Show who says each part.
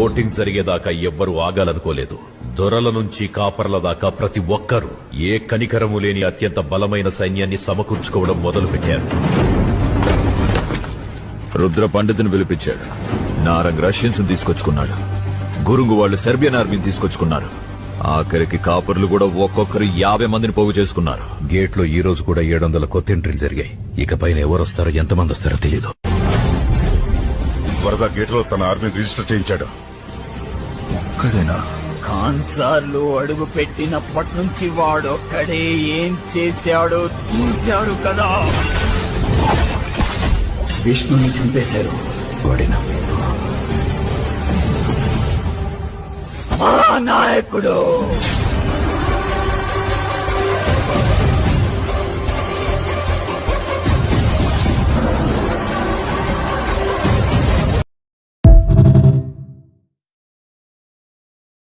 Speaker 1: Voting జరిగేదాకా ఎవ్వరూ ఆగాలనుకోలేదు. దొరల నుంచి కాపర్ల దాకా ప్రతి ఒక్కరూ ఏ కనికరము లేని అత్యంత బలమైన సైన్యాన్ని సమకూర్చుకోవడం మొదలుపెట్టారు.
Speaker 2: రుద్ర పండితుని పిలిపించాడు. నారంగ్ రష్యన్స్ తీసుకొచ్చుకున్నాడు. గురుంగు వాళ్ళు సెర్బియన్ ఆర్మీని తీసుకొచ్చుకున్నారు. ఆఖరికి కాపర్లు కూడా ఒక్కొక్కరు 50 మందిని పోగు చేసుకున్నారు.
Speaker 1: గేట్లో ఈ రోజు కూడా 700 కొత్త ఎంట్రీలు జరిగాయి. ఇకపైన ఎవరొస్తారో ఎంతమంది వస్తారో తెలియదు.
Speaker 3: వరద గేట్లో తన ఆర్మీని రిజిస్టర్ చేయించాడు.
Speaker 2: ఒక్కడేనా?
Speaker 4: ఖాన్ సార్లు అడుగు పెట్టినప్పటి నుంచి వాడొక్కడే ఏం చేశాడో చూశాడు కదా. విష్ణుని చంపేశారు. వాడిన నాయకుడు